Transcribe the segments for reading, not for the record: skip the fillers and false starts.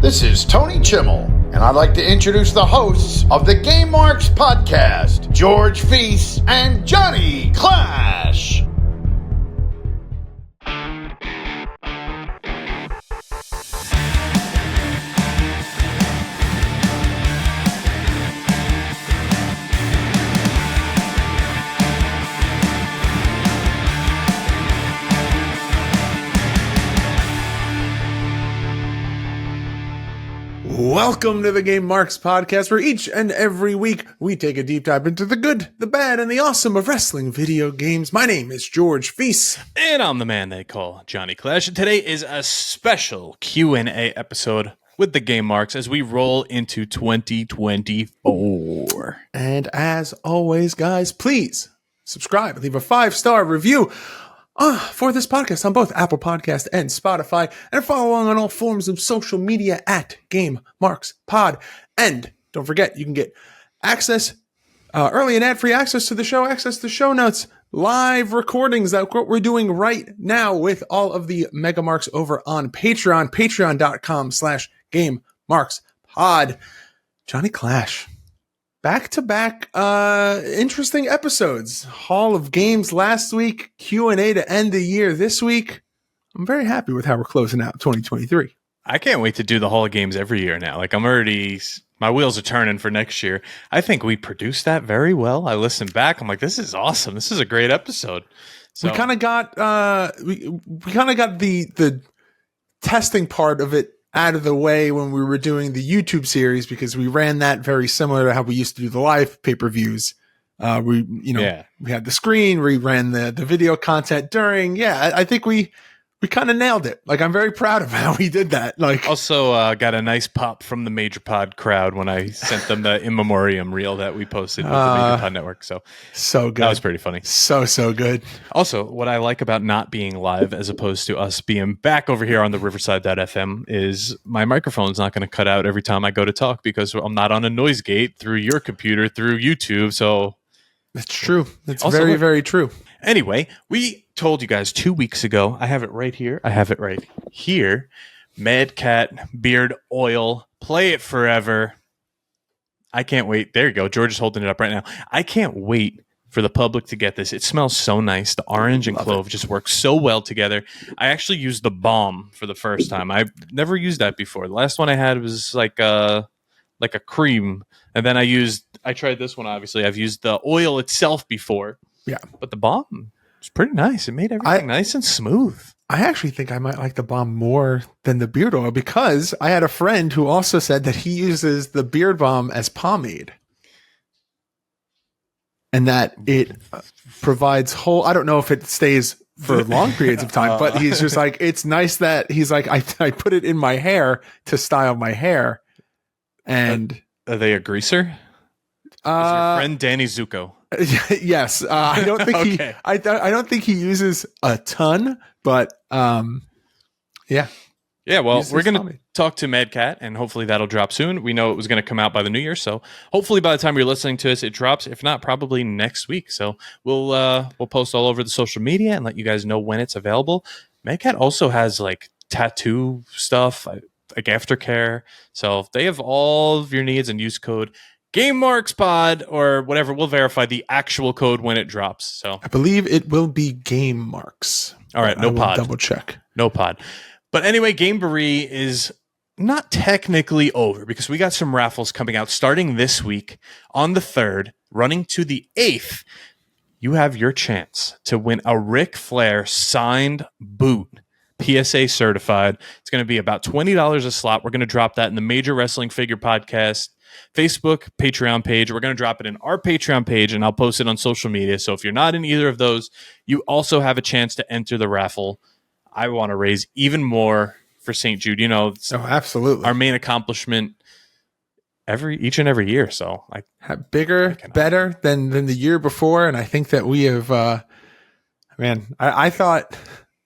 This is Tony Chimmel, and I'd like to introduce the hosts of the Game Marks podcast, George Feis and Johnny Clash. Welcome to the Game Marks podcast, where each and every week we take a deep dive into the good, the bad, and the awesome of wrestling video games. My name is George Feis. And I'm the man they call Johnny Clash. And today is a special Q&A episode with the Game Marks as we roll into 2024. And as always, guys, please subscribe, leave a 5-star review for this podcast on both Apple Podcast and Spotify, and follow along on all forms of social media at Game Marks Pod. And don't forget, you can get access, early and ad-free access to the show, access to show notes, live recordings, that's what we're doing right now with all of the Mega Marks over on Patreon, patreon.com/Game Marks Pod. Johnny Clash. Back-to-back interesting episodes. Hall of Games last week, Q&A to end the year this week. I'm very happy with how we're closing out 2023. I can't wait to do the Hall of Games every year now. Like, my wheels are turning for next year. I think we produced that very well. I listened back. I'm like, this is awesome. This is a great episode. So we kind of got the testing part of it out of the way when we were doing the YouTube series, because we ran that very similar to how we used to do the live pay-per-views. We had the screen, we ran the video content during. Yeah, I think we kind of nailed it. Like, I'm very proud of how we did that. Like, also got a nice pop from the Major Pod crowd when I sent them the in memoriam reel that we posted with the Major Pod Network. So good. That was pretty funny. So good. Also, what I like about not being live as opposed to us being back over here on the Riverside.fm is my microphone's not going to cut out every time I go to talk, because I'm not on a noise gate through your computer, through YouTube. So that's true. That's also, very, very true. Anyway, we told you guys 2 weeks ago, I have it right here. Mad Cat Beard Oil. Play it forever. I can't wait. There you go. George is holding it up right now. I can't wait for the public to get this. It smells so nice. The orange and clove just work so well together. I actually used the balm for the first time. I've never used that before. The last one I had was like a cream. And then I tried this one, obviously. I've used the oil itself before. Yeah. But the balm was pretty nice. It made everything nice and smooth. I actually think I might like the balm more than the beard oil, because I had a friend who also said that he uses the beard balm as pomade, and that it provides I don't know if it stays for long periods of time, but he's just like, it's nice that he's like, I put it in my hair to style my hair. And are they a greaser? Is your friend Danny Zuko? Yes, I don't think okay. I don't think he uses a ton, but yeah. Well, we're gonna talk to Mad Cat, and hopefully that'll drop soon. We know it was gonna come out by the new year, so hopefully by the time you're listening to us, it drops. If not, probably next week. So we'll post all over the social media and let you guys know when it's available. Mad Cat also has like tattoo stuff, like aftercare. So they have all of your needs, and use code Game Marks Pod or whatever. We'll verify the actual code when it drops. So I believe it will be Game Marks. All right, no pod. Double check. No pod. But anyway, Gameboree is not technically over, because we got some raffles coming out starting this week on the 3rd, running to the 8th. You have your chance to win a Ric Flair signed boot, PSA certified. It's going to be about $20 a slot. We're going to drop that in the Major Wrestling Figure Podcast Facebook, Patreon page. We're going to drop it in our Patreon page, and I'll post it on social media. So if you're not in either of those, you also have a chance to enter the raffle. I want to raise even more for St. Jude. You know, absolutely, our main accomplishment each and every year. So bigger, better than the year before, and I think that we have. I thought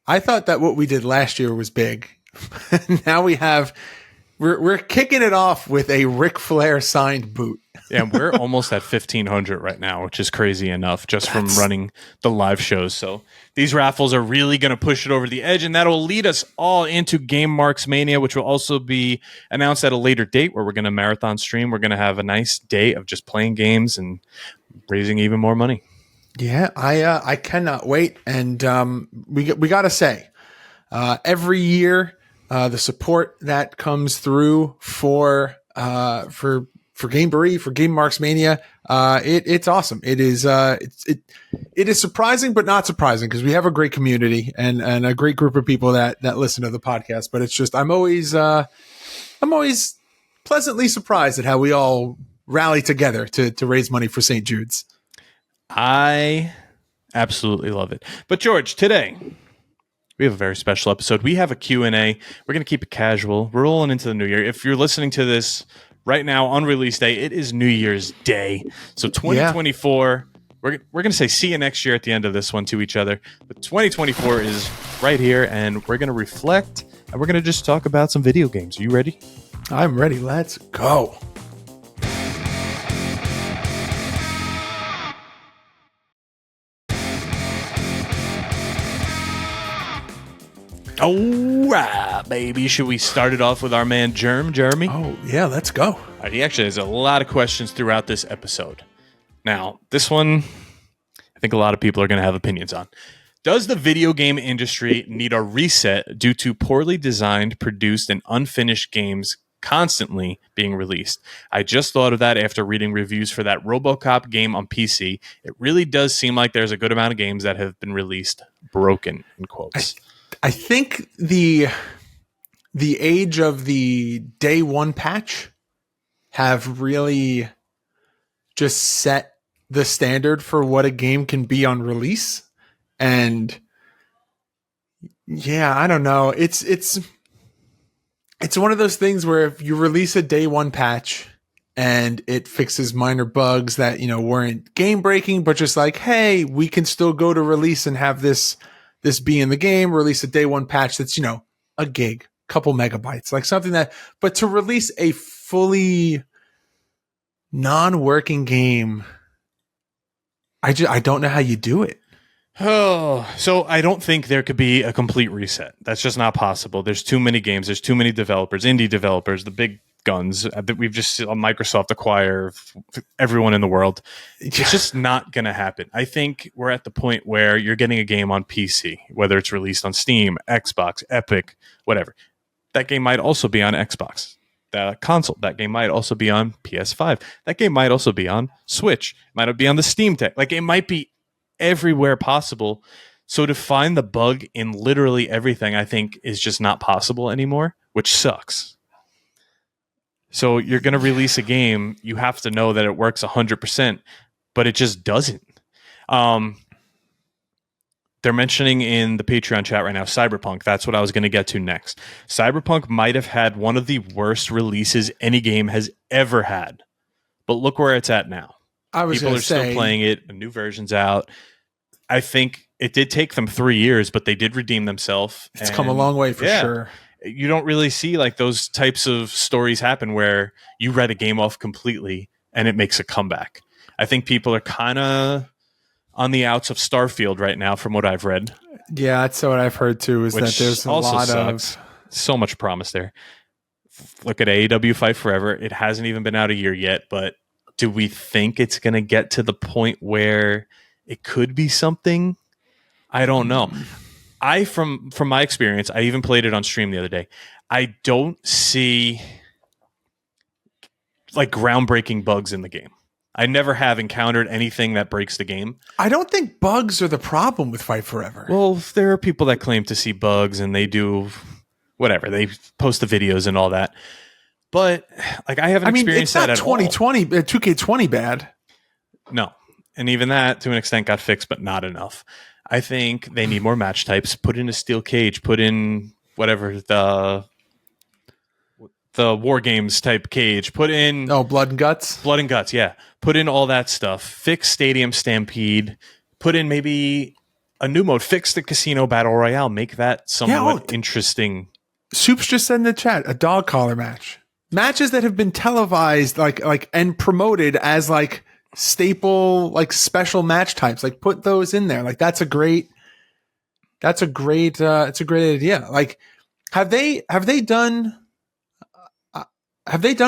that what we did last year was big. Now we have we're kicking it off with a Ric Flair signed boot. Yeah, we're almost at 1,500 right now, which is crazy enough just from running the live shows. So these raffles are really going to push it over the edge, and that'll lead us all into Game Marks Mania, which will also be announced at a later date where we're going to marathon stream. We're going to have a nice day of just playing games and raising even more money. Yeah, I cannot wait. And we got to say, every year, the support that comes through for Gameberry, for Game Marks Mania, it's awesome. It is it is surprising, but not surprising, because we have a great community and a great group of people that listen to the podcast. But it's just I'm always pleasantly surprised at how we all rally together to raise money for St. Jude's. I absolutely love it. But George, today we have a very special episode. We have a Q&A. We're going to keep it casual. We're rolling into the new year. If you're listening to this right now on release day, it is New Year's Day. So 2024, we're going to say see you next year at the end of this one to each other. But 2024 is right here, and we're going to reflect, and we're going to just talk about some video games. Are you ready? I'm ready. Let's go. All right, baby. Should we start it off with our man Jeremy? Oh, yeah, let's go. All right, he actually has a lot of questions throughout this episode. Now, this one, I think a lot of people are going to have opinions on. Does the video game industry need a reset due to poorly designed, produced, and unfinished games constantly being released? I just thought of that after reading reviews for that RoboCop game on PC. It really does seem like there's a good amount of games that have been released broken, in quotes. I think the age of the day one patch have really just set the standard for what a game can be on release. And yeah, I don't know. It's one of those things where if you release a day one patch and it fixes minor bugs that, weren't game breaking, but just like, hey, we can still go to release and have this be in the game, release a day one patch that's, a gig, couple megabytes, like something but to release a fully non-working game, I don't know how you do it. Oh, so I don't think there could be a complete reset. That's just not possible. There's too many games. There's too many developers, indie developers, the big guns that we've just seen Microsoft acquire everyone in the world. It's just not going to happen. I think we're at the point where you're getting a game on PC, whether it's released on Steam, Xbox, Epic, whatever. That game might also be on Xbox, that console. That game might also be on PS5. That game might also be on Switch. It might be on the Steam Deck. Like, it might be everywhere possible. So to find the bug in literally everything, I think, is just not possible anymore, which sucks. So you're going to release a game, you have to know that it works 100%, but it just doesn't. They're mentioning in the Patreon chat right now, Cyberpunk. That's what I was going to get to next. Cyberpunk might have had one of the worst releases any game has ever had. But look where it's at now. People are still playing it. A new version's out. I think it did take them 3 years, but they did redeem themselves. It's come a long way for sure. You don't really see like those types of stories happen where you write a game off completely and it makes a comeback. I think people are kind of on the outs of Starfield right now, from what I've read. Yeah, that's what I've heard too. Is that there's a lot of so much promise there. Look at AEW Fight Forever. It hasn't even been out a year yet, but do we think it's going to get to the point where it could be something? I don't know. From my experience, I even played it on stream the other day. I don't see like groundbreaking bugs in the game. I never have encountered anything that breaks the game. I don't think bugs are the problem with Fight Forever. Well, there are people that claim to see bugs and they do whatever. They post the videos and all that. But like, I haven't experienced that at all. It's not 2K20 bad. No. And even that to an extent got fixed, but not enough. I think they need more match types. Put in a steel cage. Put in whatever the War Games type cage. Put in Blood and Guts. Blood and Guts, yeah. Put in all that stuff. Fix Stadium Stampede. Put in maybe a new mode. Fix the Casino Battle Royale. Make that somewhat interesting Soups just said in the chat, a dog collar match. Matches that have been televised like and promoted as like staple like special match types. Like put those in there. Like it's a great idea. Like have they done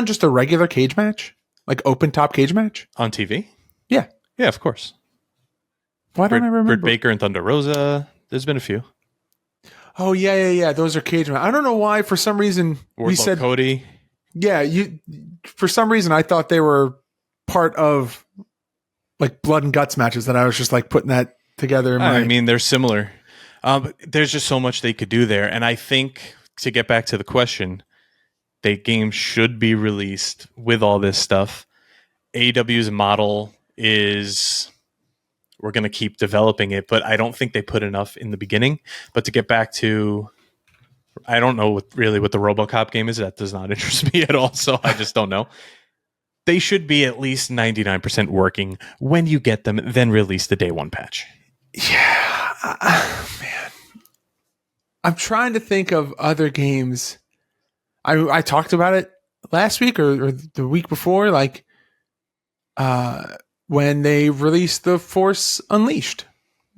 just a regular cage match? Like open top cage match? On TV? Yeah. Yeah, of course. Why don't I remember? Britt Baker and Thunder Rosa. There's been a few. Oh yeah. Those are cage matches. I don't know why. For some reason, we said Cody. Yeah, For some reason, I thought they were part of like blood and guts matches. That I was just like putting that together. I mean, they're similar. There's just so much they could do there, and I think to get back to the question, the game should be released with all this stuff. AEW's model is we're going to keep developing it, but I don't think they put enough in the beginning. But to get back to, I don't know what the RoboCop game is. That does not interest me at all, so I just don't know. They should be at least 99% working when you get them, then release the day one patch. Yeah, man. I'm trying to think of other games. I talked about it last week or the week before, like when they released the Force Unleashed.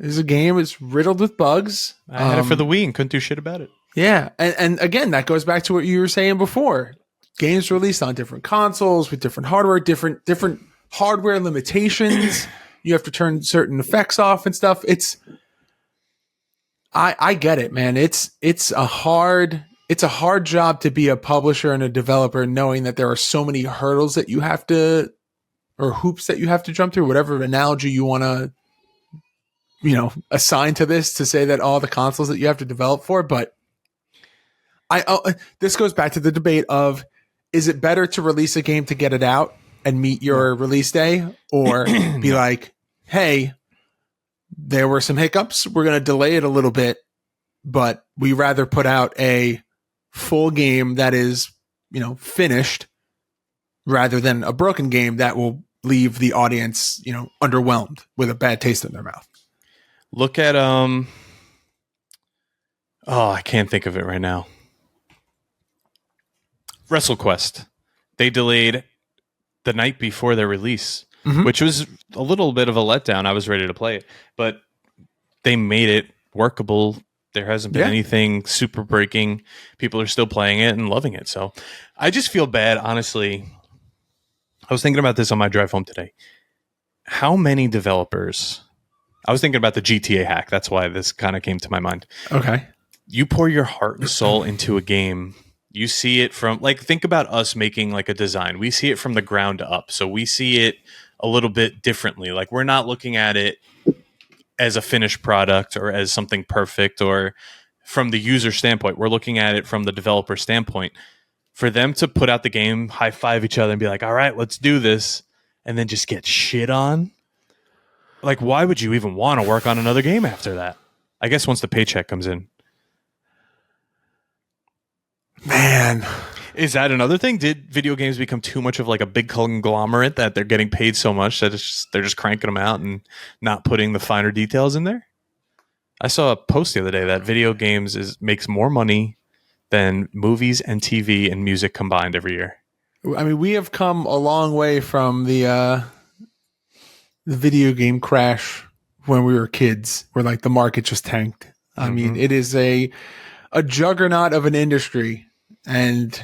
It's a game. It's riddled with bugs. I had it for the Wii and couldn't do shit about it. Yeah, and again, that goes back to what you were saying before. Games released on different consoles with different hardware, different hardware limitations. You have to turn certain effects off and stuff. I get it, man. It's a hard job to be a publisher and a developer, knowing that there are so many hurdles that you have to, or hoops that you have to jump through. Whatever analogy you want to, assign to this to say that all the consoles that you have to develop for, but. This goes back to the debate of, is it better to release a game to get it out and meet your release day, or be like, hey, there were some hiccups. We're going to delay it a little bit, but we rather put out a full game that is, finished rather than a broken game that will leave the audience, underwhelmed with a bad taste in their mouth. Look at, I can't think of it right now. WrestleQuest. They delayed the night before their release, which was a little bit of a letdown. I was ready to play it, but they made it workable. There hasn't been anything super breaking. People are still playing it and loving it. So I just feel bad, honestly. I was thinking about this on my drive home today. How many developers... I was thinking about the GTA hack. That's why this kind of came to my mind. Okay. You pour your heart and soul into a game... You see it from, think about us making like a design. We see it from the ground up. So we see it a little bit differently. Like we're not looking at it as a finished product or as something perfect or from the user standpoint. We're looking at it from the developer standpoint. For them to put out the game, high five each other and be like, all right, let's do this. And then just get shit on. Like, why would you even want to work on another game after that? I guess once the paycheck comes in. Man, is that another thing? Did video games become too much of like a big conglomerate that they're getting paid so much that they're just cranking them out and not putting the finer details in there? I saw a post the other day that video games makes more money than movies and TV and music combined every year. I mean, we have come a long way from the video game crash when we were kids, where like the market just tanked. I mean, it is a juggernaut of an industry. And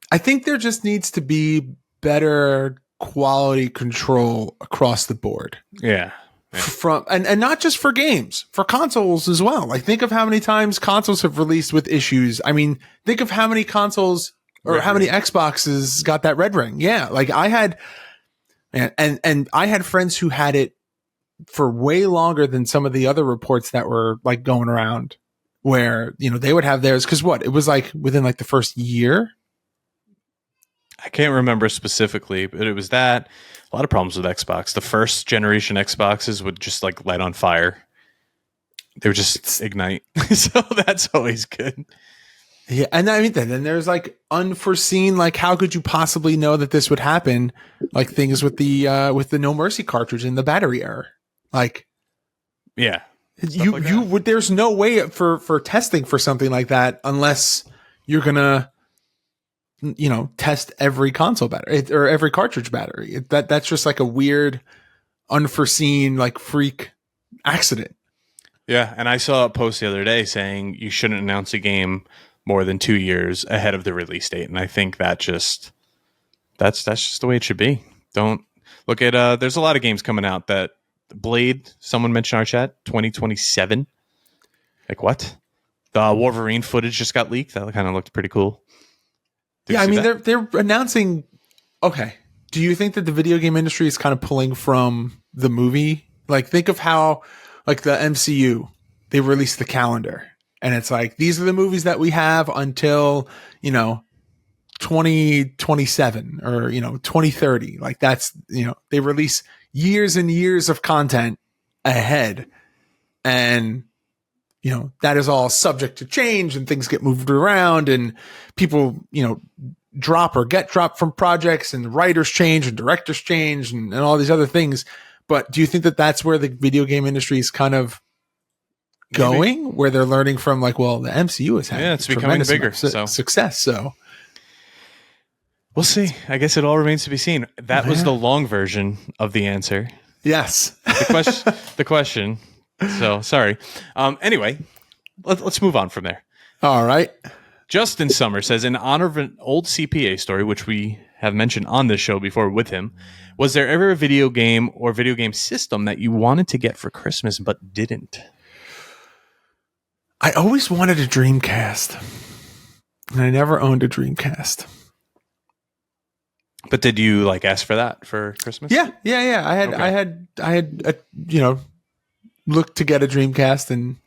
I think there just needs to be better quality control across the board. Yeah. From and not just for games, for consoles as well. Like think of how many times consoles have released with issues. I mean, think of how many consoles or how many Xboxes got that red ring. Yeah. Like I had and I had friends who had it for way longer than some of the other reports that were like going around. Where, they would have theirs. Because it was like within like the first year. I can't remember specifically, but it was that. A lot of problems with Xbox. The first generation Xboxes would just like light on fire. They would just ignite. So that's always good. Yeah. And I mean, then there's like unforeseen, like how could you possibly know that this would happen? Like things with the No Mercy cartridge and the battery error. Like, yeah. You like you that. would. There's no way for testing for something like that unless you're gonna, test every console battery or every cartridge battery. That's just like a weird, unforeseen, like freak accident. Yeah, and I saw a post the other day saying you shouldn't announce a game more than 2 years ahead of the release date, and I think that's just the way it should be. Don't look at there's a lot of games coming out that Blade, someone mentioned our chat, 2027. Like what? The Wolverine footage just got leaked. That kind of looked pretty cool. Did Yeah, you I see mean that? they're announcing. Okay, do you think that the video game industry is kind of pulling from the movie? Like, think of how, like the MCU, they release the calendar, and it's like these are the movies that we have until 2027 or 2030. Like that's they release years and years of content ahead, and that is all subject to change and things get moved around and people drop or get dropped from projects and writers change and directors change and all these other things. But do you think that that's where the video game industry is kind of going, where they're learning from, like, well, the MCU has had It's becoming bigger, so success. So we'll see. I guess it all remains to be seen. That was the long version of the answer. yes. The question. So sorry. Anyway, let's move on from there. All right. Justin Summer says, in honor of an old CPA story, which we have mentioned on this show before with him, was there ever a video game or video game system that you wanted to get for Christmas but didn't? I always wanted a Dreamcast, and I never owned a Dreamcast. But did you ask for that for Christmas? Yeah. I had looked to get a Dreamcast, and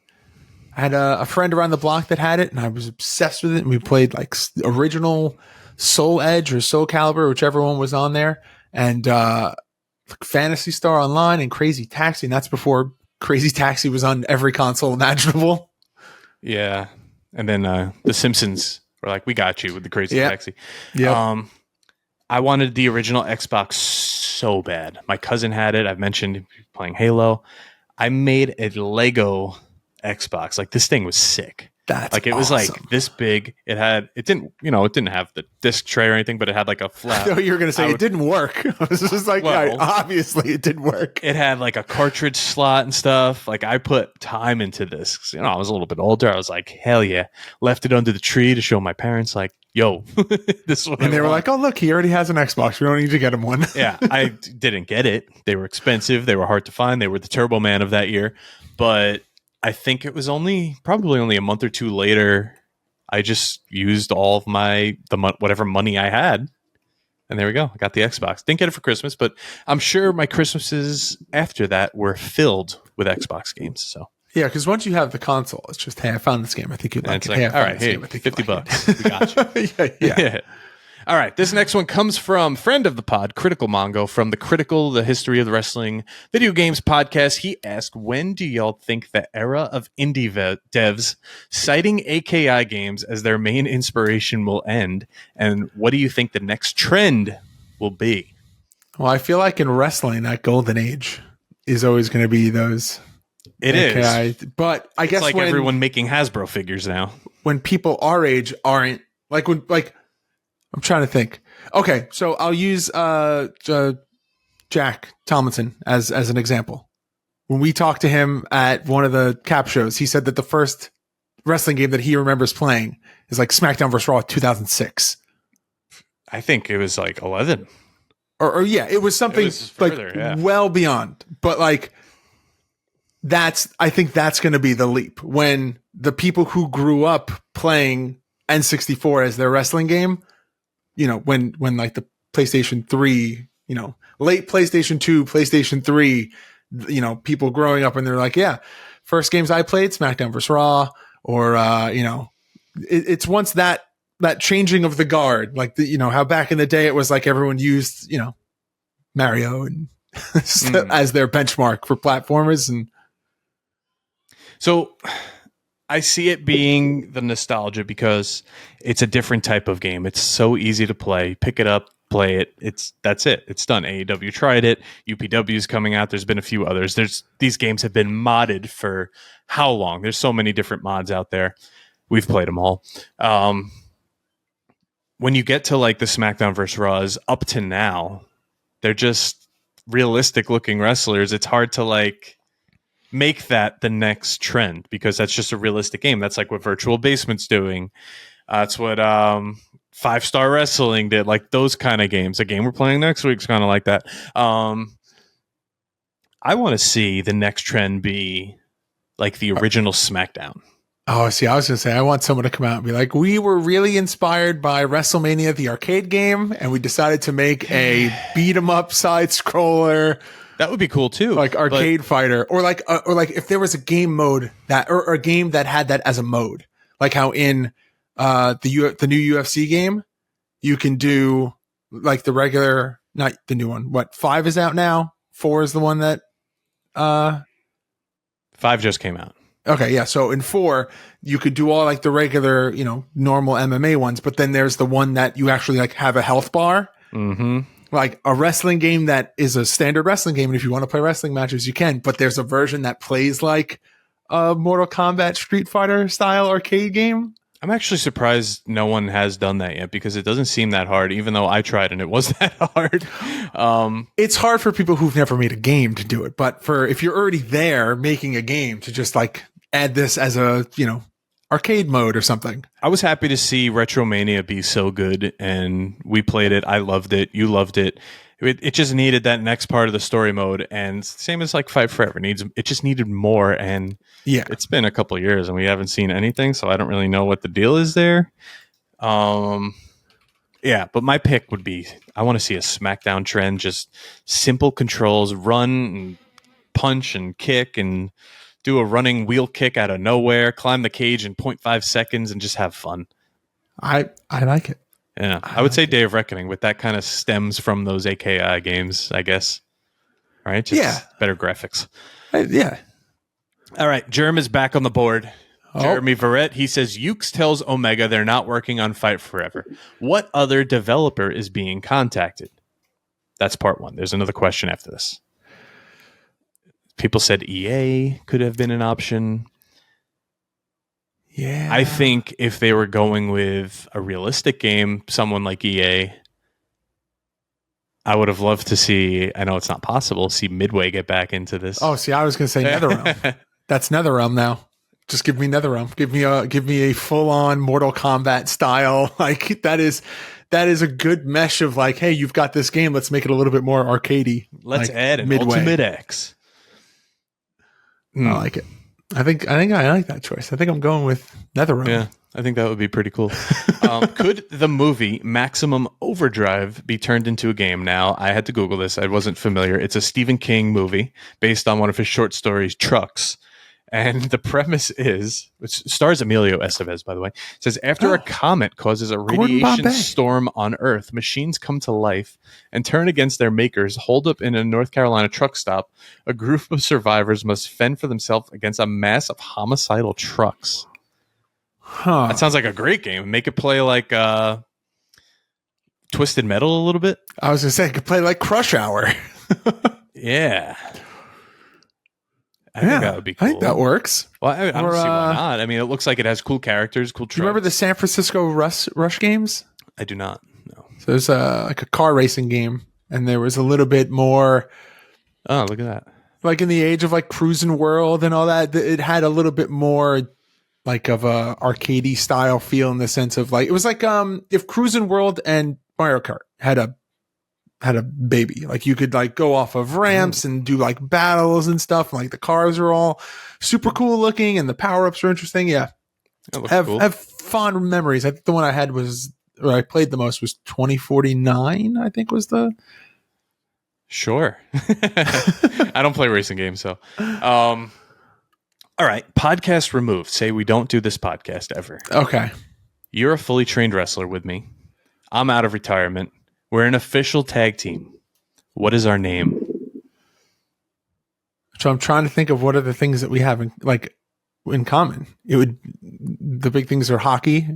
I had a friend around the block that had it, and I was obsessed with it. And we played like original Soul Edge or Soul Calibur, whichever one was on there, and Phantasy Star Online and Crazy Taxi. And that's before Crazy Taxi was on every console imaginable. Yeah. And then The Simpsons were like, we got you with the Crazy Taxi. Yeah. I wanted the original Xbox so bad. My cousin had it. I've mentioned playing Halo. I made a Lego Xbox. Like, this thing was sick. That's like, it was awesome. like this big. It didn't have the disc tray or anything, but it had like a flat. No, you were going to say it didn't work. I was just like, obviously it didn't work. It had like a cartridge slot and stuff. Like, I put time into this. I was a little bit older. I was like, hell yeah. Left it under the tree to show my parents, like, yo, this is what And they were want. like, oh, look, he already has an Xbox. We don't need to get him one. Yeah, I didn't get it. They were expensive. They were hard to find. They were the Turbo Man of that year. But I think it was probably only a month or two later, I just used all of whatever money I had. And there we go. I got the Xbox. Didn't get it for Christmas, but I'm sure my Christmases after that were filled with Xbox games. So Yeah, because once you have the console, it's just, hey, I found this game. I think you'd like it's it. like, Hey, I all found right, this hey, game. I think you'd $50. like it. We got you. yeah. All right. This next one comes from friend of the pod, Critical Mongo, from the History of the Wrestling Video Games podcast. He asked, when do y'all think the era of indie devs citing AKI games as their main inspiration will end? And what do you think the next trend will be? Well, I feel like in wrestling, that golden age is always going to be those. It AKI. is. But I guess It's like everyone making Hasbro figures now. When people our age aren't, I'm trying to think. Okay, so I'll use Jack Tomlinson as an example. When we talked to him at one of the Cap shows, he said that the first wrestling game that he remembers playing is like SmackDown vs. Raw 2006. I think it was like 11. Or yeah, it was something further, well beyond. But I think that's going to be the leap when the people who grew up playing N64 as their wrestling game, when like the PlayStation 3, late PlayStation 2, PlayStation 3, people growing up and they're like, yeah, first games I played, SmackDown vs. Raw, or, it's once that changing of the guard, like how back in the day it was like everyone used, Mario and as their benchmark for platformers. And so I see it being the nostalgia because it's a different type of game. It's so easy to play. Pick it up, play it. That's it. It's done. AEW tried it. UPW's coming out. There's been a few others. These games have been modded for how long? There's so many different mods out there. We've played them all. When you get to like the SmackDown vs. Raws up to now, they're just realistic looking wrestlers. It's hard to like make that the next trend because that's just a realistic game. That's like what Virtual Basement's doing. That's what 5-Star Wrestling did. Like those kind of games. The game we're playing next week's kind of like that. I want to see the next trend be like the original SmackDown. Oh, see, I was going to say, I want someone to come out and be like, we were really inspired by WrestleMania, the arcade game, and we decided to make a beat 'em up side scroller. That would be cool too. Like Arcade Fighter, or like if there was a game mode that, or a game that had that as a mode, like how in the new UFC game, you can do like the regular, not the new one. What 5 is out now? 4 is the one that 5 just came out. Okay, yeah. So in 4, you could do all like the regular, normal MMA ones, but then there's the one that you actually like have a health bar. Mm-hmm. Like a wrestling game that is a standard wrestling game. And if you want to play wrestling matches, you can, but there's a version that plays like a Mortal Kombat Street Fighter style arcade game. I'm actually surprised no one has done that yet because it doesn't seem that hard, even though I tried and it was that hard. It's hard for people who've never made a game to do it, but if you're already there making a game to just like add this as a, arcade mode or something. I was happy to see Retromania be so good, and we played it. I loved it. You loved it. It just needed that next part of the story mode, and same as like Fight Forever it just needed more. And yeah, it's been a couple of years, and we haven't seen anything, so I don't really know what the deal is there. Yeah, but my pick would be I want to see a SmackDown trend, just simple controls, run and punch and kick and do a running wheel kick out of nowhere, climb the cage in 0.5 seconds, and just have fun. I like it. Yeah, I would say Day of Reckoning, but that kind of stems from those AKI games, I guess. All right? Just better graphics. Yeah. All right, Germ is back on the board. Jeremy Verrett, he says, Ukes tells Omega they're not working on Fight Forever. What other developer is being contacted? That's part 1. There's another question after this. People said EA could have been an option. Yeah. I think if they were going with a realistic game, someone like EA, I would have loved to see, I know it's not possible, see Midway get back into this. Oh, see, I was going to say NetherRealm. That's NetherRealm now. Just give me NetherRealm. Give me a full-on Mortal Kombat style. Like that is a good mesh of like, hey, you've got this game. Let's make it a little bit more arcadey. Let's like add an Midway. Ultimate X. I like it. I think I like that choice. I think I'm going with NetherRealm. Yeah, I think that would be pretty cool. Could the movie Maximum Overdrive be turned into a game? Now, I had to Google this. I wasn't familiar. It's a Stephen King movie based on one of his short stories, Trucks. And the premise is, which stars Emilio Estevez, by the way, says after a comet causes a radiation storm on Earth, machines come to life and turn against their makers. Holed up in a North Carolina truck stop, a group of survivors must fend for themselves against a mass of homicidal trucks. Huh. That sounds like a great game. Make it play like Twisted Metal a little bit. I was going to say, it could play like Crush Hour. Yeah. I think that would be cool. I think that works. Well, I don't see why not. I mean, it looks like it has cool characters, cool trucks. Do you remember the San Francisco Rush games? I do not. No. So there's like a car racing game, and there was a little bit more. Oh, look at that! Like in the age of like Cruising World and all that, it had a little bit more like of a arcadey style feel in the sense of like it was like if Cruising World and Mario Kart had a baby, like you could like go off of ramps and do like battles and stuff. And, like the cars are all super cool looking and the power-ups are interesting. Yeah. Have fond memories. I think the one I had I played the most was 2049, I think was the. Sure. I don't play racing games. So, all right. Podcast removed. Say we don't do this podcast ever. Okay. You're a fully trained wrestler with me. I'm out of retirement. We're an official tag team. What is our name? So I'm trying to think of what are the things that we have in common. The big things are hockey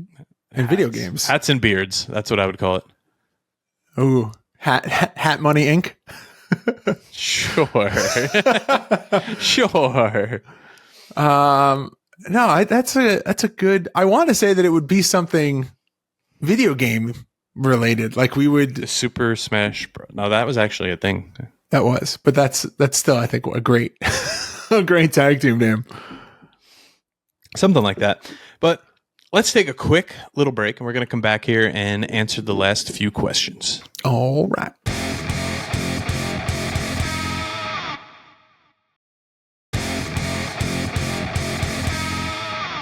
and video games. Hats and beards. That's what I would call it. Ooh, Hat Money Inc. Sure. Sure. No, that's a good. I want to say that it would be something video game related, like we would. The Super Smash Bros. No, that was actually a thing. That was, but that's still, I think, a great a great tag team name. Something like that. But let's take a quick little break, and we're going to come back here and answer the last few questions. All right.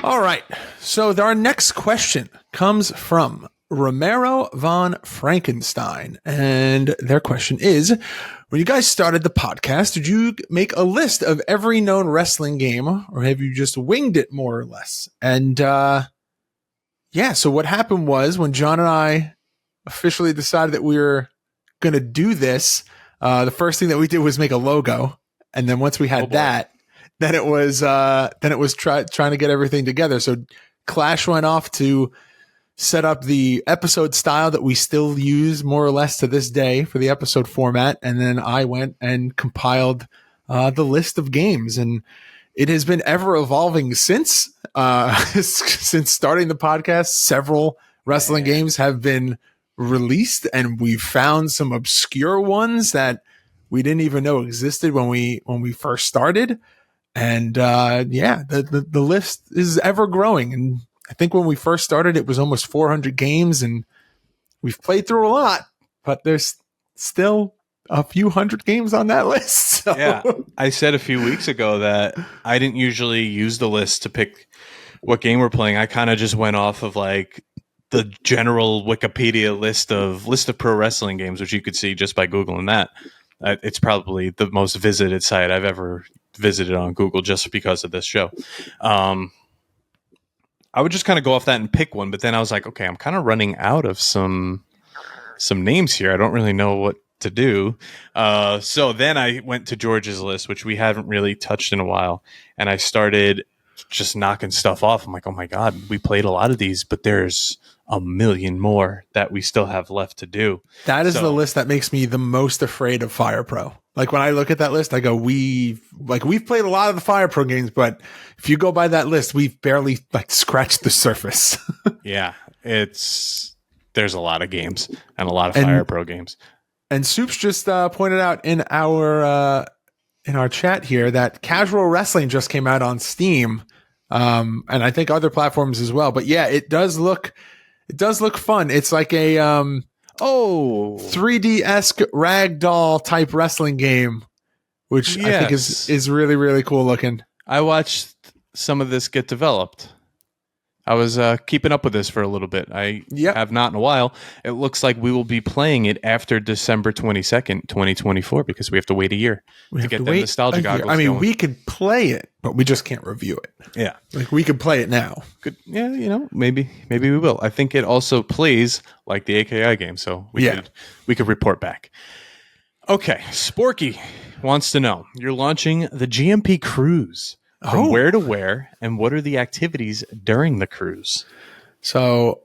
All right. So our next question comes from Romero von Frankenstein. And their question is, when you guys started the podcast, did you make a list of every known wrestling game, or have you just winged it more or less? And yeah, so what happened was when John and I officially decided that we were going to do this, the first thing that we did was make a logo. And then once we had that, then it was trying to get everything together. So Clash went off to set up the episode style that we still use more or less to this day for the episode format. And then I went and compiled the list of games, and it has been ever evolving since since starting the podcast. Several wrestling games have been released, and we've found some obscure ones that we didn't even know existed when we first started. And yeah, the list is ever growing. And I think when we first started, it was almost 400 games, and we've played through a lot, but there's still a few hundred games on that list. So. Yeah, I said a few weeks ago that I didn't usually use the list to pick what game we're playing. I kind of just went off of like the general Wikipedia list of pro wrestling games, which you could see just by Googling that. It's probably the most visited site I've ever visited on Google just because of this show. I would just kind of go off that and pick one, but then I was like, okay, I'm kind of running out of some names here. I don't really know what to do. So then I went to George's list, which we haven't really touched in a while, and I started just knocking stuff off. I'm like, oh my God, we played a lot of these, but there's a million more that we still have left to do. That is the list that makes me the most afraid of Fire Pro. Like when I look at that list, I go, we've played a lot of the Fire Pro games, but if you go by that list, we've barely like scratched the surface. Yeah, there's a lot of games and a lot of Fire Pro games. And Soups just pointed out in our chat here that Casual Wrestling just came out on Steam, and I think other platforms as well. But yeah, it does look fun. It's like a 3D-esque ragdoll type wrestling game, which I think is really, really cool looking. I watched some of this get developed. I was keeping up with this for a little bit. I have not in a while. It looks like we will be playing it after December 22nd, 2024, because we have to wait a year to get the nostalgia goggles. I mean, going. we could play it, but we just can't review it. Yeah. Like we could play it now. Yeah, maybe we will. I think it also plays like the AKI game, so we could report back. Okay, Sporky wants to know, you're launching the GMP cruise. From where to where, and what are the activities during the cruise? So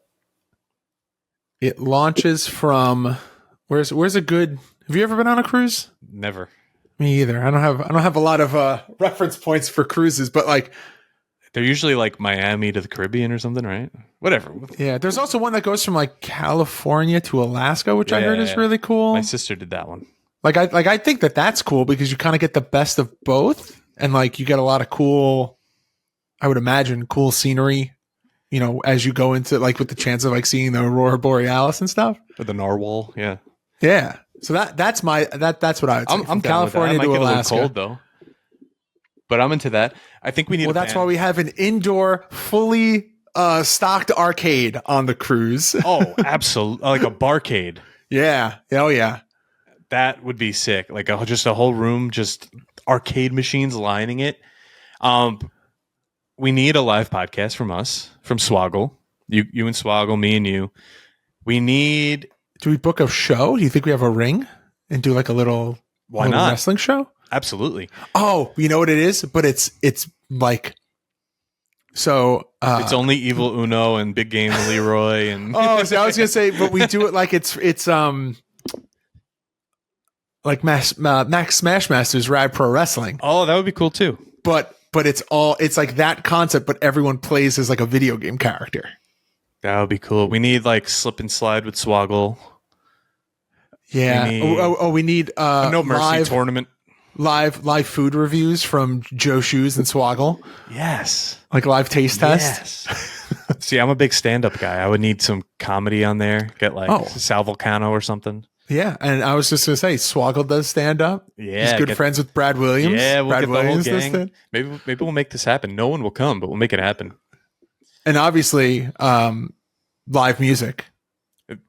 it launches from where's a good? Have you ever been on a cruise? Never. Me either. I don't have a lot of reference points for cruises, but like they're usually like Miami to the Caribbean or something, right? Whatever. Yeah, there's also one that goes from like California to Alaska, which I heard is really cool. My sister did that one. I think that's cool because you kind of get the best of both. And like you get a lot of cool, I would imagine, cool scenery, you know, as you go into like with the chance of like seeing the Aurora Borealis and stuff. Or the narwhal, yeah. Yeah. So that's what I would say. I'm California to Alaska. Cold though. But I'm into that. I think we need that's why we have an indoor, fully stocked arcade on the cruise. Oh, absolutely. Like a barcade. Yeah. Oh yeah. That would be sick. Like just a whole room, just arcade machines lining it. We need a live podcast from us, from Swoggle. You and Swoggle, me and you. We need. Do we book a show? Do you think we have a ring and do like a little wrestling show? Absolutely. Oh, you know what it is? But it's like so. It's only Evil Uno and Big Game Leroy and. Oh, so I was gonna say, but we do it like it's like Max Smashmaster's Rad Pro Wrestling. Oh, that would be cool too. But it's like that concept, but everyone plays as like a video game character. That would be cool. We need like Slip and Slide with Swoggle. Yeah. We need No Mercy tournament. Live food reviews from Joe Shoes and Swoggle. Yes. Like live taste test. Yes. See, I'm a big stand-up guy. I would need some comedy on there. Get like Sal Vulcano or something. Yeah, and I was just going to say, Swoggle does stand up. Yeah. He's good friends with Brad Williams. Yeah, we'll Brad get Williams the whole gang. Maybe we'll make this happen. No one will come, but we'll make it happen. And obviously, live music.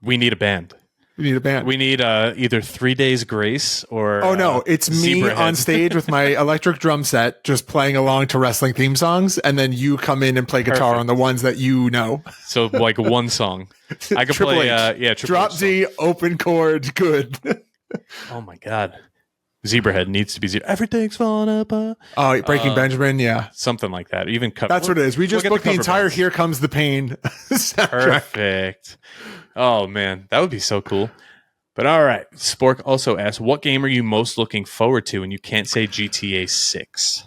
We need a band. We need a band. We need either 3 Days Grace or... Oh, no. It's me Zebrahead. on stage with my electric drum set, just playing along to wrestling theme songs. And then you come in and play guitar on the ones that you know. So like one song. I could Triple play... H. Triple Drop H D, open chord, good. Oh, my God. Zebrahead needs to be... Everything's falling apart. Oh, Breaking Benjamin, yeah. Something like that. Even That's what it is. We just booked the entire Here Comes the Pain soundtrack. Perfect. Oh, man. That would be so cool. But all right. Spork also asked, what game are you most looking forward to? And you can't say GTA 6.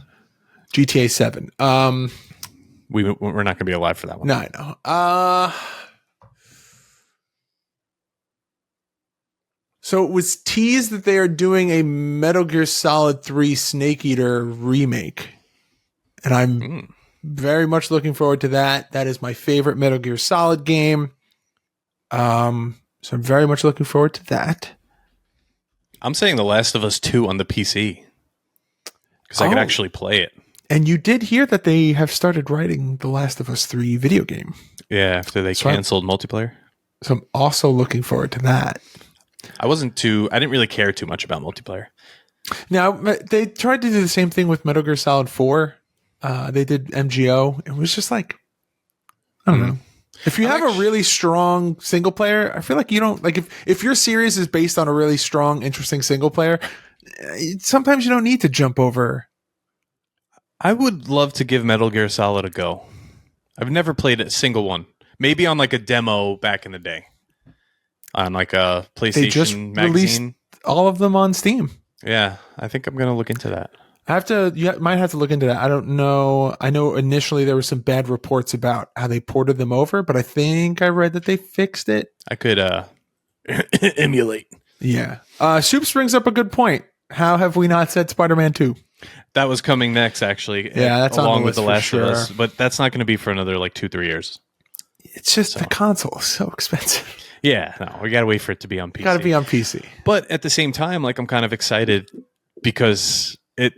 GTA 7. We're not going to be alive for that one. No, I know. So it was teased that they are doing a Metal Gear Solid 3 Snake Eater remake. And I'm very much looking forward to that. That is my favorite Metal Gear Solid game. So I'm very much looking forward to that. I'm saying The Last of Us 2 on the PC. Because I could actually play it. And you did hear that they have started writing The Last of Us 3 video game. Yeah, after they canceled multiplayer. So I'm also looking forward to that. I didn't really care too much about multiplayer. Now, they tried to do the same thing with Metal Gear Solid 4. They did MGO. It was just like, I don't know. If you have a really strong single player, I feel like you don't, like if your series is based on a really strong, interesting single player, sometimes you don't need to jump over. I would love to give Metal Gear Solid a go. I've never played a single one. Maybe on like a demo back in the day. On like a PlayStation They just magazine. released all of them on Steam. Yeah, I think I'm going to look into that. You might have to look into that. I don't know. I know initially there were some bad reports about how they ported them over, but I think I read that they fixed it. I could emulate. Yeah. Soups brings up a good point. How have we not said Spider-Man 2? That was coming next, actually. Yeah, that's along on the with list The Last for of Us. sure. But that's not going to be for another like 2-3 years. It's just the console is so expensive. Yeah, no, we got to wait for it to be on PC. Got to be on PC. But at the same time, like I'm kind of excited because it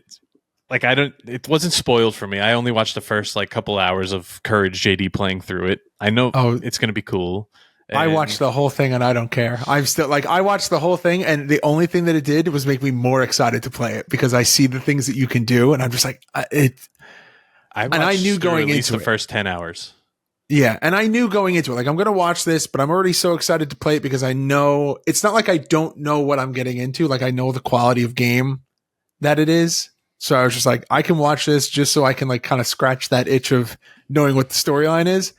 wasn't spoiled for me. I only watched the first like couple hours of Courage JD playing through it. I know it's going to be cool. I watched the whole thing and I don't care. I'm still like, I watched the whole thing and the only thing that it did was make me more excited to play it because I see the things that you can do and I'm just like, I knew going into the first 10 hours. Yeah. And I knew going into it, like, I'm going to watch this, but I'm already so excited to play it because I know it's not like I don't know what I'm getting into. Like I know the quality of game that it is. So I was just like, I can watch this just so I can like kind of scratch that itch of knowing what the storyline is.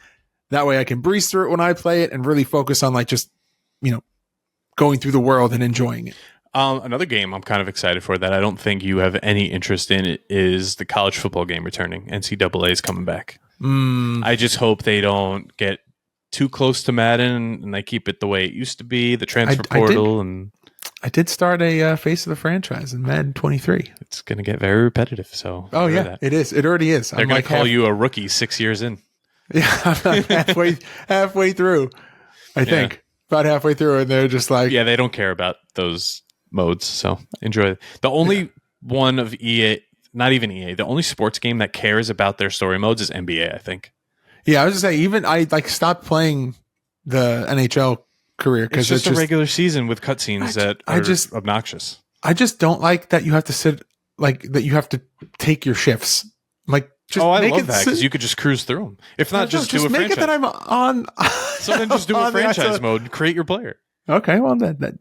That way I can breeze through it when I play it and really focus on like just, going through the world and enjoying it. Another game I'm kind of excited for that I don't think you have any interest in it is the college football game returning. NCAA is coming back. I just hope they don't get too close to Madden and they keep it the way it used to be, the transfer portal. I did start a face of the franchise in Madden 23. It's going to get very repetitive. So, it is. It already is. They're going to call you a rookie 6 years in. Yeah, I'm halfway through. I think about halfway through, and they're just like, they don't care about those modes. So enjoy it. The only one of EA, not even EA, the only sports game that cares about their story modes is NBA. I think. Yeah, I was just say even I stopped playing the NHL career because it's just a regular season with cutscenes that are obnoxious. I just don't like that you have to sit that you have to take your shifts. Like, just I love that because you could just cruise through them. If not, just do a franchise. Make it that I'm on. So then just do a franchise mode and create your player. Okay, well,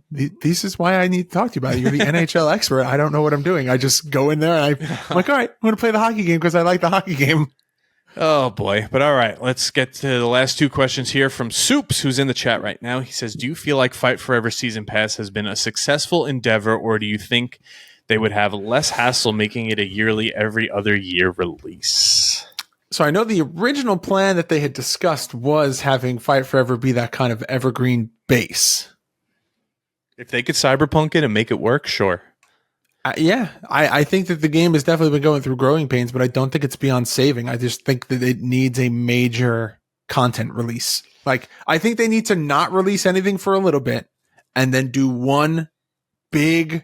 this is why I need to talk to you about it. You're the NHL expert. I don't know what I'm doing. I just go in there and I'm like, all right, I'm going to play the hockey game because I like the hockey game. Oh boy. But all right, let's get to the last two questions here from Soups, who's in the chat right now. He says, do you feel like Fight Forever Season Pass has been a successful endeavor, or do you think they would have less hassle making it a yearly, every other year release? So I know the original plan that they had discussed was having Fight Forever be that kind of evergreen base. If they could cyberpunk it and make it work, sure. I think that the game has definitely been going through growing pains, but I don't think it's beyond saving. I just think that it needs a major content release. Like, I think they need to not release anything for a little bit and then do one big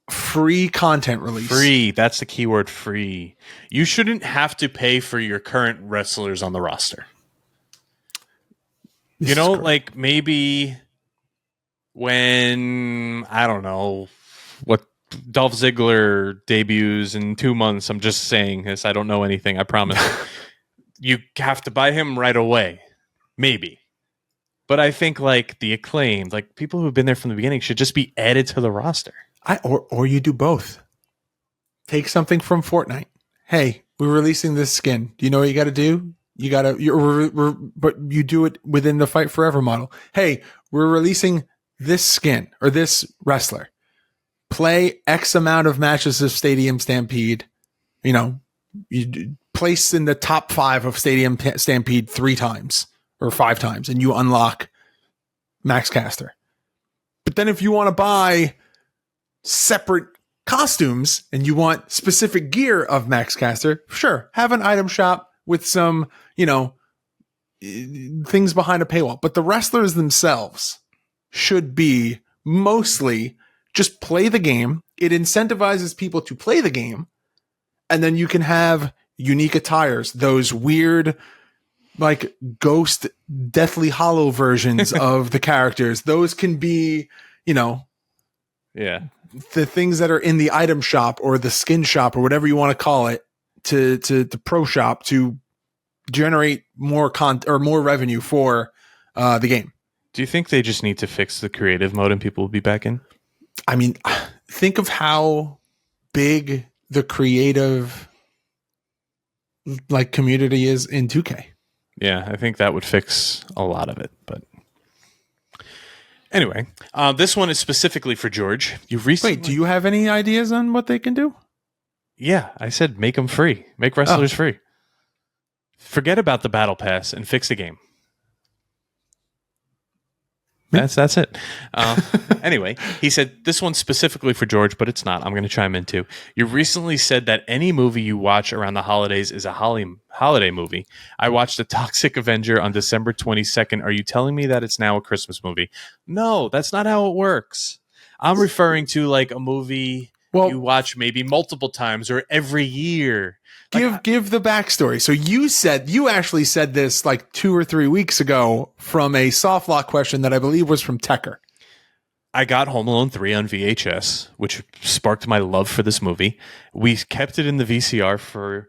free content release. Free. That's the keyword, free. You shouldn't have to pay for your current wrestlers on the roster. You know, like maybe when, I don't know, what Dolph Ziggler debuts in 2 months. I'm just saying this. I don't know anything. I promise. You have to buy him right away. Maybe. But I think like the Acclaimed, like people who've been there from the beginning should just be added to the roster. Or you do both. Take something from Fortnite. Hey, we're releasing this skin. Do you know what you got to do? But you do it within the Fight Forever model. Hey, we're releasing this skin or this wrestler. Play X amount of matches of Stadium Stampede. You know, you place in the top 5 of Stadium Stampede 3 times or 5 times, and you unlock Max Caster. But then if you want to buy separate costumes and you want specific gear of Max Caster, sure, have an item shop with some, you know, things behind a paywall. But the wrestlers themselves should be mostly just play the game. It incentivizes people to play the game. And then you can have unique attires, those weird, like ghost Deathly Hollow versions of the characters. Those can be, you know, the things that are in the item shop or the skin shop or whatever you want to call it to pro shop to generate more more revenue for the game. Do you think they just need to fix the creative mode and people will be back in? I mean, think of how big the creative like community is in 2K. Yeah, I think that would fix a lot of it. But anyway, this one is specifically for George. Wait, do you have any ideas on what they can do? Yeah, I said make them free. Make wrestlers free. Forget about the battle pass and fix the game. That's it. Anyway, he said this one's specifically for George, but it's not. I'm going to chime in too. You recently said that any movie you watch around the holidays is a holiday movie. I watched The Toxic Avenger on December 22nd. Are you telling me that it's now a Christmas movie? No, that's not how it works. I'm referring to like a movie you watch maybe multiple times or every year. Give the backstory. So you actually said this like 2 or 3 weeks ago from a soft lock question that I believe was from Tecker. I got Home Alone 3 on VHS, which sparked my love for this movie. We kept it in the VCR for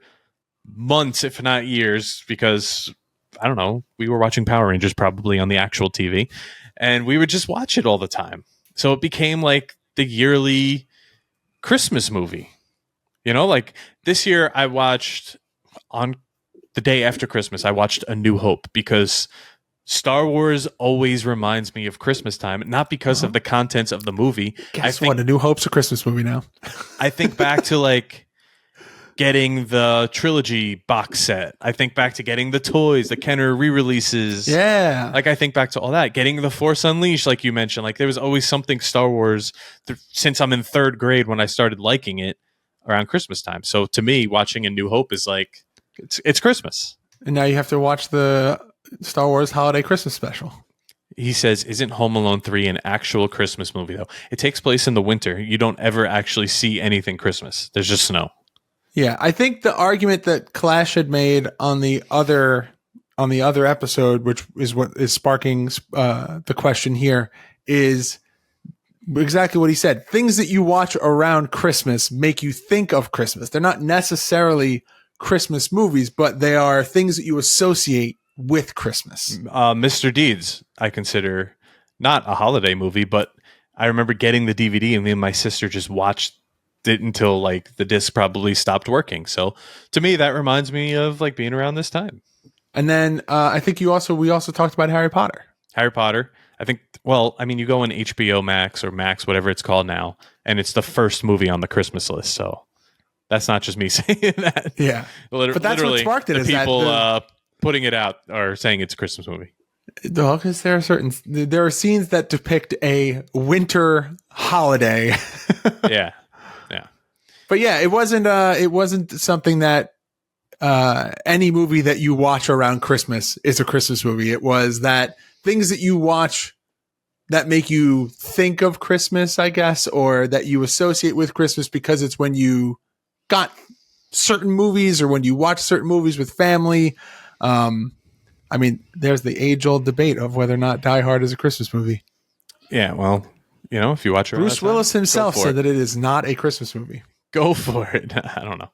months, if not years, because, I don't know, we were watching Power Rangers probably on the actual TV, and we would just watch it all the time. So it became like the yearly Christmas movie. You know, like this year I watched on the day after Christmas, I watched A New Hope because Star Wars always reminds me of Christmas time, not because of the contents of the movie. Guess what? A New Hope's a Christmas movie now. I think back to like getting the trilogy box set. I think back to getting the toys, the Kenner re-releases. Yeah. Like I think back to all that. Getting the Force Unleashed, like you mentioned. Like there was always something Star Wars since I'm in 3rd grade when I started liking it around Christmas time. So to me, watching A New Hope is like, it's Christmas. And now you have to watch the Star Wars Holiday Christmas Special. He says, isn't Home Alone 3 an actual Christmas movie, though? It takes place in the winter. You don't ever actually see anything Christmas. There's just snow. Yeah, I think the argument that Clash had made on the other episode, which is what is sparking the question here, is exactly what he said. Things that you watch around Christmas make you think of Christmas. They're not necessarily Christmas movies, but they are things that you associate with Christmas. Mr. Deeds, I consider not a holiday movie, but I remember getting the DVD and me and my sister just watched did until like the disc probably stopped working. So to me, that reminds me of like being around this time. And then I think we also talked about Harry Potter. Harry Potter. I think, well, I mean, you go on HBO Max or Max, whatever it's called now, and it's the first movie on the Christmas list. So that's not just me saying that. Yeah. But that's what sparked it. The is people that putting it out are saying it's a Christmas movie. well, because there are scenes that depict a winter holiday. Yeah. But yeah, it wasn't something that any movie that you watch around Christmas is a Christmas movie. It was that things that you watch that make you think of Christmas, I guess, or that you associate with Christmas because it's when you got certain movies or when you watch certain movies with family. I mean, there's the age-old debate of whether or not Die Hard is a Christmas movie. Yeah, well, if you watch it, Bruce Willis himself said that it is not a Christmas movie. Go for it. I don't know.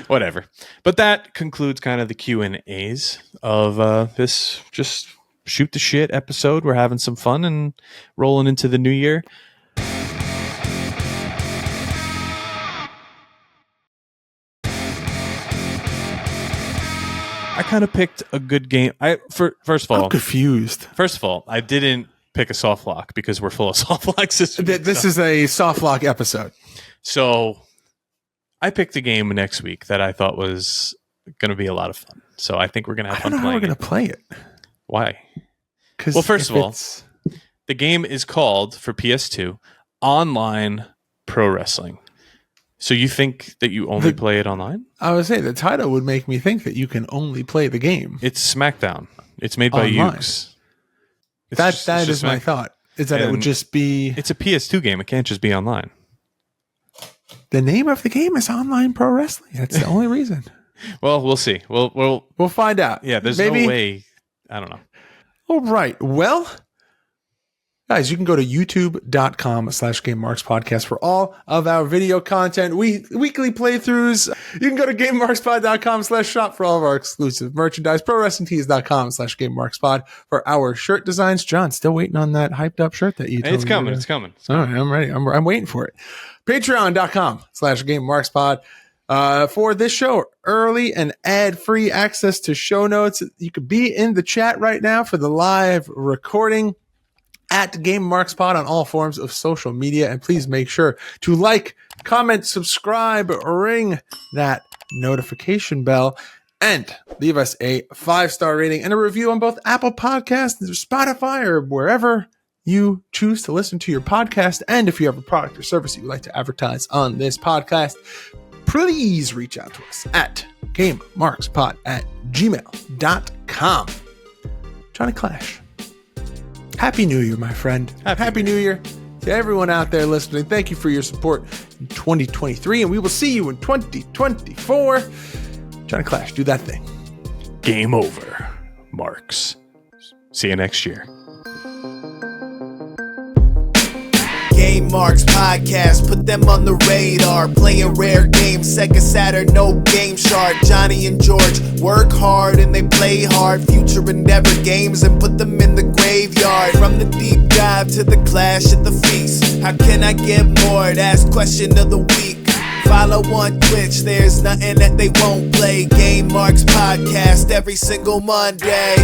Whatever. But that concludes kind of the Q&As of this just shoot the shit episode. We're having some fun and rolling into the new year. I kind of picked a good game. First of all, I'm confused. First of all, I didn't pick a soft lock because we're full of soft locks this week. This is a soft lock episode. So I picked a game next week that I thought was going to be a lot of fun. So I think we're going to have fun playing it. How we're going to play it. Why? Well, first of all, the game is called, for PS2, Online Pro Wrestling. So you think that you only play it online? I would say the title would make me think that you can only play the game. It's SmackDown. It's made by Ukes. That is my thought. Is that it would just be... It's a PS2 game. It can't just be online. The name of the game is Online Pro Wrestling. That's the only reason. Well, we'll see. We'll find out. Yeah, there's no way. I don't know. All right. Well, guys, you can go to youtube.com/GameMarksPodcast for all of our video content, weekly playthroughs. You can go to GameMarksPod.com/shop for all of our exclusive merchandise, ProWrestlingTees.com/GameMarksPod for our shirt designs. John, still waiting on that hyped up shirt that you told me. It's coming. It's coming. All right, I'm ready. I'm waiting for it. Patreon.com/GameMarksPod. For this show, early and ad-free access to show notes. You could be in the chat right now for the live recording at Game Marks Pod on all forms of social media. And please make sure to like, comment, subscribe, ring that notification bell, and leave us a 5-star rating and a review on both Apple Podcasts, Spotify, or wherever you choose to listen to your podcast. And if you have a product or service you would like to advertise on this podcast, please reach out to us at GameMarksPod@gmail.com. Johnny Clash. Happy New Year, my friend. Happy New Year to everyone out there listening. Thank you for your support in 2023, and we will see you in 2024. Johnny Clash, do that thing. Game over, Marks. See you next year. Game Marks Podcast, put them on the radar. Playing rare games, Sega Saturn, no Game Shark. Johnny and George work hard and they play hard. Future endeavor games and put them in the graveyard. From the deep dive to the clash at the feast. How can I get more? That's question of the week. Follow on Twitch, there's nothing that they won't play. Game Marks Podcast every single Monday.